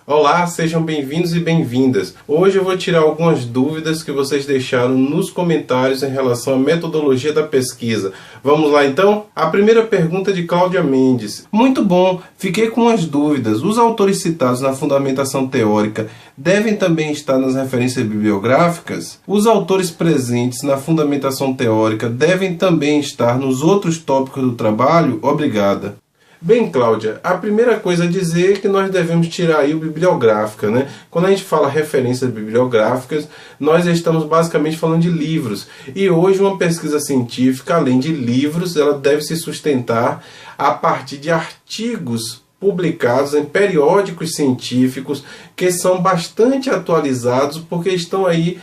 Olá, sejam bem-vindos e bem-vindas. Hoje eu vou tirar algumas dúvidas que vocês deixaram nos comentários em relação à metodologia da pesquisa. Vamos lá então? A primeira pergunta é de Cláudia Mendes. Muito bom, fiquei com umas dúvidas. Os autores citados na fundamentação teórica devem também estar nas referências bibliográficas? Os autores presentes na fundamentação teórica devem também estar nos outros tópicos do trabalho? Obrigada. Bem, Cláudia, a primeira coisa a dizer é que nós devemos tirar aí o bibliográfica, né? Quando a gente fala referências bibliográficas, nós estamos basicamente falando de livros. E hoje uma pesquisa científica, além de livros, ela deve se sustentar a partir de artigos publicados em periódicos científicos que são bastante atualizados porque estão aí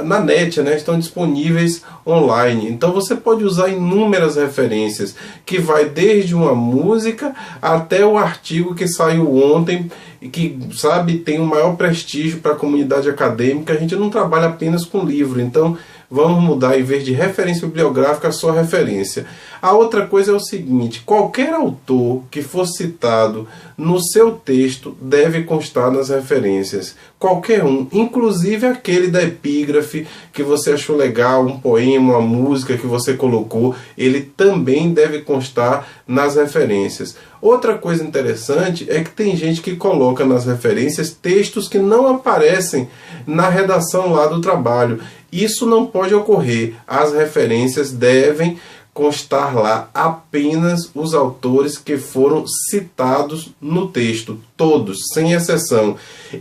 na net, né? Estão disponíveis online. Então você pode usar inúmeras referências, que vai desde uma música até o artigo que saiu ontem e que, sabe, tem o maior prestígio para a comunidade acadêmica. A gente não trabalha apenas com livro, então vamos mudar, em vez de referência bibliográfica, só referência. A outra coisa é o seguinte: qualquer autor que for citado no seu texto deve constar nas referências. Qualquer um, inclusive aquele da epígrafe que você achou legal, um poema, uma música que você colocou, ele também deve constar nas referências. Outra coisa interessante é que tem gente que coloca nas referências textos que não aparecem na redação lá do trabalho. Isso não pode ocorrer. As referências devem constar lá apenas os autores que foram citados no texto, todos, sem exceção.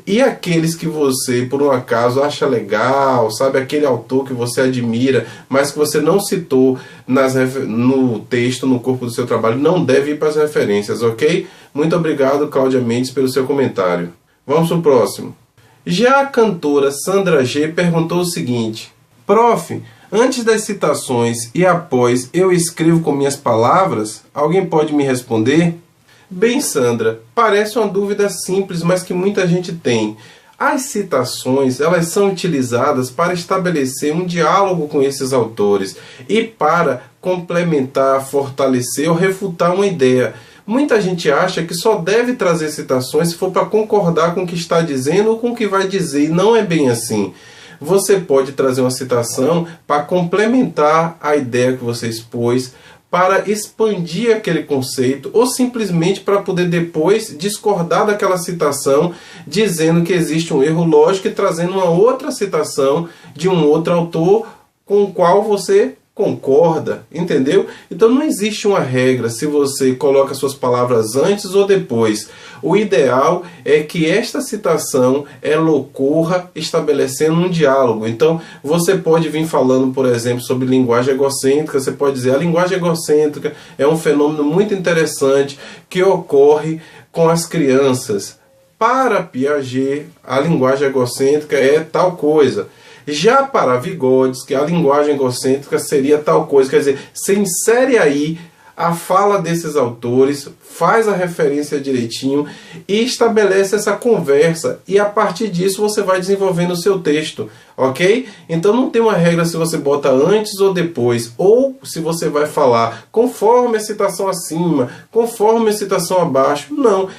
E aqueles que você, por um acaso, acha legal, sabe, aquele autor que você admira, mas que você não citou no texto, no corpo do seu trabalho, não deve ir para as referências, ok? Muito obrigado, Cláudia Mendes, pelo seu comentário. Vamos para o próximo. Já a cantora Sandra G perguntou o seguinte: Prof, antes das citações e após eu escrevo com minhas palavras? Alguém pode me responder? Bem, Sandra, parece uma dúvida simples, mas que muita gente tem. As citações, elas são utilizadas para estabelecer um diálogo com esses autores e para complementar, fortalecer ou refutar uma ideia. Muita gente acha que só deve trazer citações se for para concordar com o que está dizendo ou com o que vai dizer, e não é bem assim. Você pode trazer uma citação para complementar a ideia que você expôs, para expandir aquele conceito, ou simplesmente para poder depois discordar daquela citação, dizendo que existe um erro lógico e trazendo uma outra citação de um outro autor com o qual você concorda, entendeu? Então não existe uma regra se você coloca suas palavras antes ou depois. O ideal é que esta citação ela ocorra estabelecendo um diálogo. Então você pode vir falando, por exemplo, sobre linguagem egocêntrica. Você pode dizer: a linguagem egocêntrica é um fenômeno muito interessante que ocorre com as crianças. Para Piaget, a linguagem egocêntrica é tal coisa. Já para Vygotsky, a linguagem egocêntrica seria tal coisa. Quer dizer, você insere aí a fala desses autores, faz a referência direitinho e estabelece essa conversa. E a partir disso você vai desenvolvendo o seu texto, ok? Então não tem uma regra se você bota antes ou depois, ou se você vai falar conforme a citação acima, conforme a citação abaixo. Não,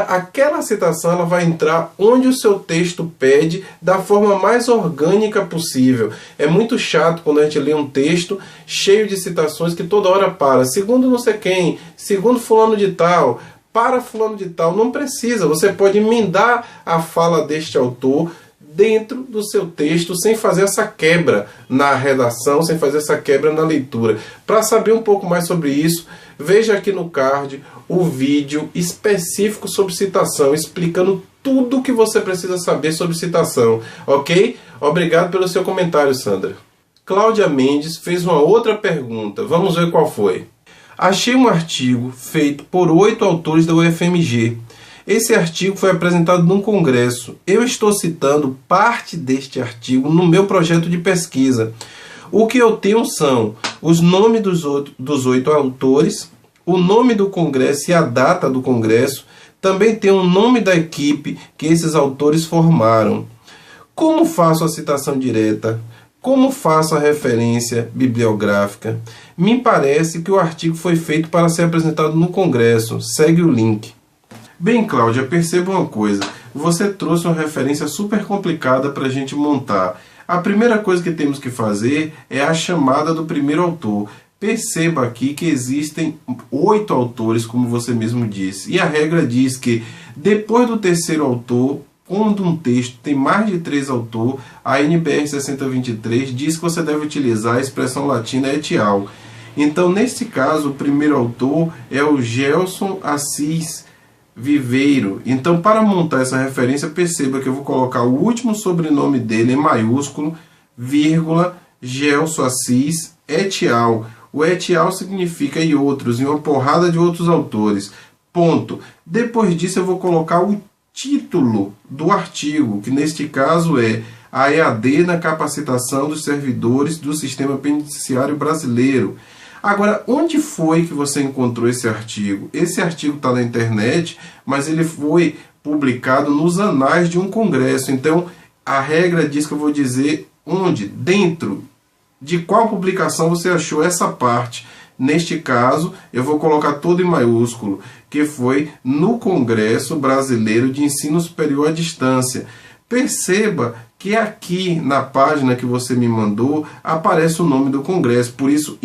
aquela citação ela vai entrar onde o seu texto pede, da forma mais orgânica possível. É muito chato quando a gente lê um texto cheio de citações que toda hora para, segundo não sei quem, segundo fulano de tal, para fulano de tal. Não precisa, você pode emendar a fala deste autor dentro do seu texto, sem fazer essa quebra na redação, sem fazer essa quebra na leitura. Para saber um pouco mais sobre isso, veja aqui no card o vídeo específico sobre citação, explicando tudo o que você precisa saber sobre citação, ok? Obrigado pelo seu comentário, Sandra. Cláudia Mendes fez uma outra pergunta, vamos ver qual foi. Achei um artigo feito por 8 autores da UFMG. Esse artigo foi apresentado num congresso. Eu estou citando parte deste artigo no meu projeto de pesquisa. O que eu tenho são os nomes dos 8 autores, o nome do congresso e a data do congresso. Também tem o nome da equipe que esses autores formaram. Como faço a citação direta? Como faço a referência bibliográfica? Me parece que o artigo foi feito para ser apresentado no congresso. Segue o link. Bem, Cláudia, perceba uma coisa. você trouxe uma referência super complicada para a gente montar. A primeira coisa que temos que fazer é a chamada do primeiro autor. Perceba aqui que existem 8 autores, como você mesmo disse. E a regra diz que depois do terceiro autor, quando um texto tem mais de 3 autores, a NBR 6023 diz que você deve utilizar a expressão latina et al. Então, nesse caso, o primeiro autor é o Gelson Assis Viveiro. Então, para montar essa referência, perceba que eu vou colocar o último sobrenome dele em maiúsculo, vírgula, Gelson Assis et al. O et al significa e outros, e uma porrada de outros autores. Ponto. Depois disso, eu vou colocar o título do artigo, que neste caso é a EAD na capacitação dos servidores do sistema penitenciário brasileiro. Agora, onde foi que você encontrou esse artigo? Esse artigo está na internet, mas ele foi publicado nos anais de um congresso. Então, a regra diz que eu vou dizer onde, dentro de qual publicação você achou essa parte. Neste caso, eu vou colocar tudo em maiúsculo, que foi no Congresso Brasileiro de Ensino Superior à Distância. Perceba que aqui na página que você me mandou aparece o nome do congresso, por isso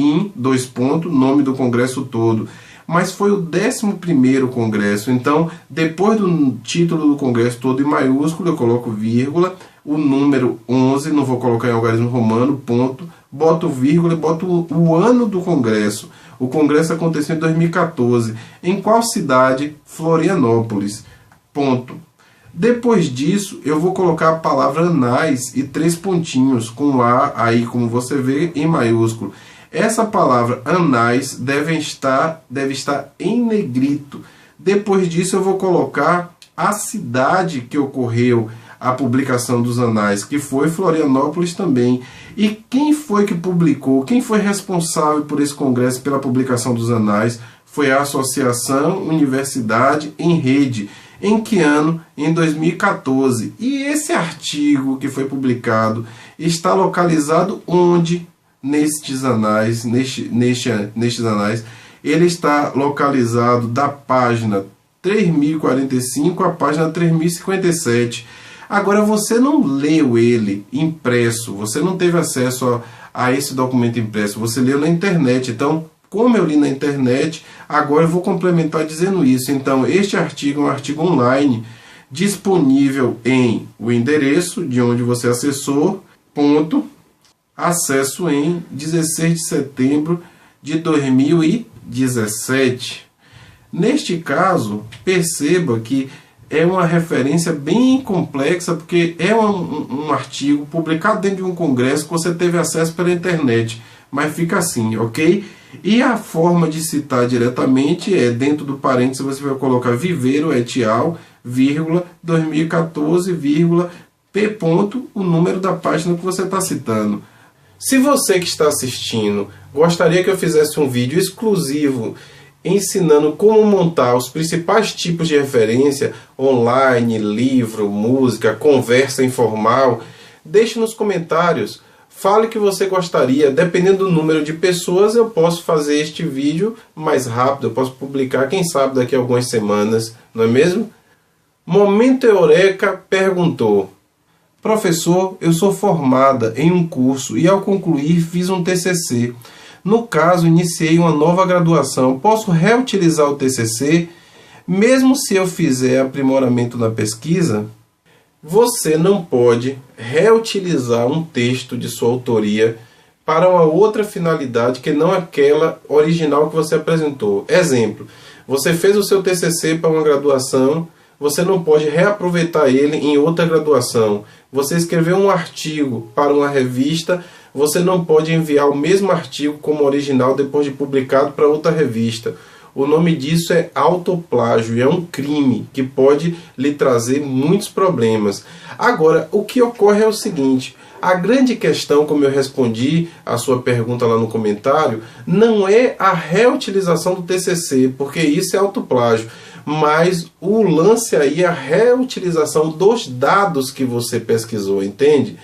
nome do congresso todo. Mas foi o 11º congresso, então depois do título do congresso todo em maiúsculo, eu coloco vírgula, o número 11, não vou colocar em algarismo romano, ponto, boto vírgula e boto o ano do congresso. O congresso aconteceu em 2014. Em qual cidade? Florianópolis. Ponto. Depois disso, eu vou colocar a palavra anais e 3 pontinhos, com A aí, como você vê, em maiúsculo. Essa palavra anais deve estar em negrito. Depois disso, eu vou colocar a cidade que ocorreu a publicação dos anais, que foi Florianópolis também. E quem foi que publicou, quem foi responsável por esse congresso, pela publicação dos anais? Foi a Associação Universidade em Rede. Em que ano? Em 2014. E esse artigo que foi publicado está localizado onde? Nestes anais, nestes anais. Ele está localizado da página 3045 à página 3057. Agora, você não leu ele impresso, você não teve acesso a esse documento impresso, você leu na internet. Então, como eu li na internet, agora eu vou complementar dizendo isso. Então, este artigo é um artigo online, disponível em o endereço de onde você acessou, ponto, acesso em 16 de setembro de 2017. Neste caso, perceba que é uma referência bem complexa, porque é um artigo publicado dentro de um congresso que você teve acesso pela internet. Mas fica assim, ok? E a forma de citar diretamente é, dentro do parênteses, você vai colocar Viveiro et al, vírgula, 2014, vírgula, P ponto, o número da página que você está citando. Se você que está assistindo gostaria que eu fizesse um vídeo exclusivo ensinando como montar os principais tipos de referência online, livro, música, conversa informal, deixe nos comentários. Fale que você gostaria, dependendo do número de pessoas, eu posso fazer este vídeo mais rápido, eu posso publicar, quem sabe, daqui a algumas semanas, não é mesmo? Momento Eureka perguntou: professor, eu sou formada em um curso e ao concluir fiz um TCC. No caso, iniciei uma nova graduação. Posso reutilizar o TCC, mesmo se eu fizer aprimoramento na pesquisa? Você não pode reutilizar um texto de sua autoria para uma outra finalidade que não aquela original que você apresentou. Exemplo, você fez o seu TCC para uma graduação, você não pode reaproveitar ele em outra graduação. Você escreveu um artigo para uma revista, você não pode enviar o mesmo artigo como original depois de publicado para outra revista. O nome disso é autoplágio e é um crime que pode lhe trazer muitos problemas. Agora, o que ocorre é o seguinte: a grande questão, como eu respondi a sua pergunta lá no comentário, não é a reutilização do TCC, porque isso é autoplágio, mas o lance aí é a reutilização dos dados que você pesquisou, entende?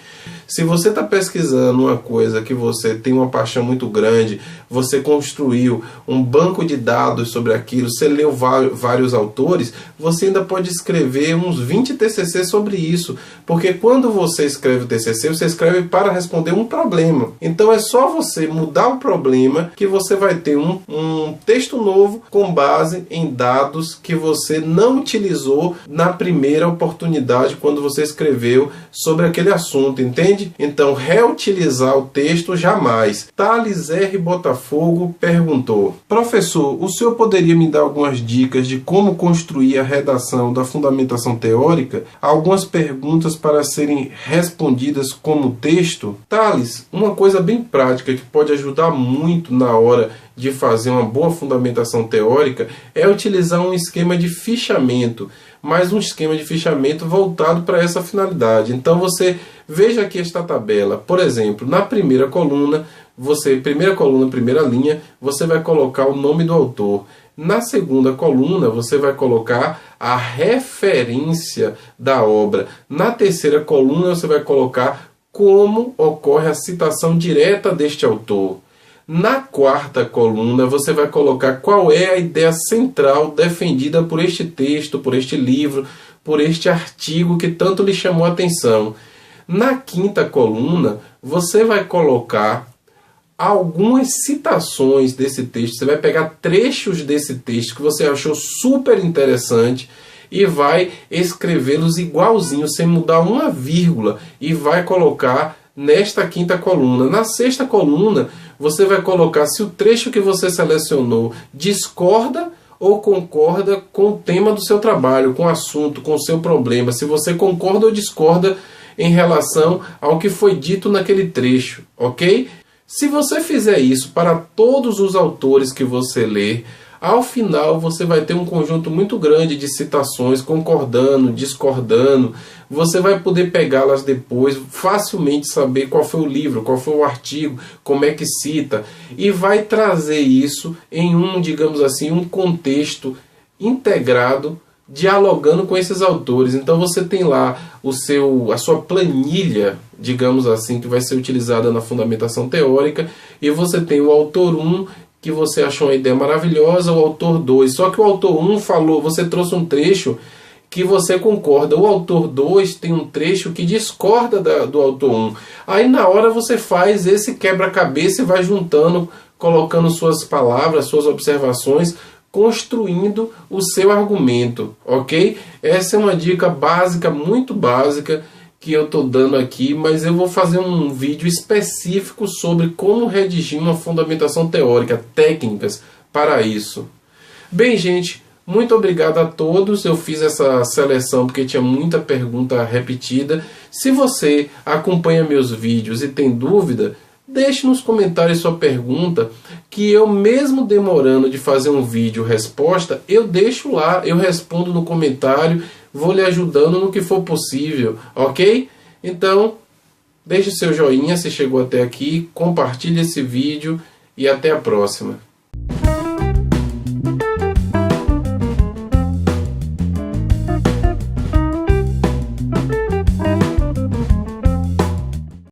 Se você está pesquisando uma coisa que você tem uma paixão muito grande, você construiu um banco de dados sobre aquilo, você leu vários autores, você ainda pode escrever uns 20 TCC sobre isso, porque quando você escreve o TCC, você escreve para responder um problema. Então é só você mudar o problema que você vai ter um texto novo com base em dados que você não utilizou na primeira oportunidade quando você escreveu sobre aquele assunto, entende? Então, reutilizar o texto jamais. Thales R. Botafogo perguntou: professor, o senhor poderia me dar algumas dicas de como construir a redação da fundamentação teórica? Algumas perguntas para serem respondidas como texto? Thales, uma coisa bem prática que pode ajudar muito na hora de fazer uma boa fundamentação teórica é utilizar um esquema de fichamento, mas um esquema de fichamento voltado para essa finalidade. Então você veja aqui esta tabela. Por exemplo, na primeira coluna, primeira linha, você vai colocar o nome do autor. Na segunda coluna, você vai colocar a referência da obra. Na terceira coluna, você vai colocar como ocorre a citação direta deste autor. Na quarta coluna, você vai colocar qual é a ideia central defendida por este texto, por este livro, por este artigo que tanto lhe chamou a atenção. Na quinta coluna, você vai colocar algumas citações desse texto. Você vai pegar trechos desse texto que você achou super interessante e vai escrevê-los igualzinho, sem mudar uma vírgula, e vai colocar nesta quinta coluna. Na sexta coluna, você vai colocar se o trecho que você selecionou discorda ou concorda com o tema do seu trabalho, com o assunto, com o seu problema. Se você concorda ou discorda em relação ao que foi dito naquele trecho, ok? Se você fizer isso para todos os autores que você ler, ao final você vai ter um conjunto muito grande de citações, concordando, discordando. Você vai poder pegá-las depois, facilmente saber qual foi o livro, qual foi o artigo, como é que cita, e vai trazer isso em digamos assim, um contexto integrado, dialogando com esses autores. Então você tem lá a sua planilha, digamos assim, que vai ser utilizada na fundamentação teórica, e você tem o autor 1, que você achou uma ideia maravilhosa, o autor 2. Só que o autor 1 falou, você trouxe um trecho que você concorda. O autor 2 tem um trecho que discorda do autor 1. Aí na hora você faz esse quebra-cabeça e vai juntando, colocando suas palavras, suas observações, construindo o seu argumento, ok? Essa é uma dica básica, muito básica, que eu estou dando aqui, mas eu vou fazer um vídeo específico sobre como redigir uma fundamentação teórica, técnicas para isso. Bem, gente, muito obrigado a todos. Eu fiz essa seleção porque tinha muita pergunta repetida. Se você acompanha meus vídeos e tem dúvida, deixe nos comentários sua pergunta, que eu, mesmo demorando de fazer um vídeo resposta, eu deixo lá, eu respondo no comentário, vou lhe ajudando no que for possível, ok? Então, deixe seu joinha se chegou até aqui, compartilhe esse vídeo e até a próxima.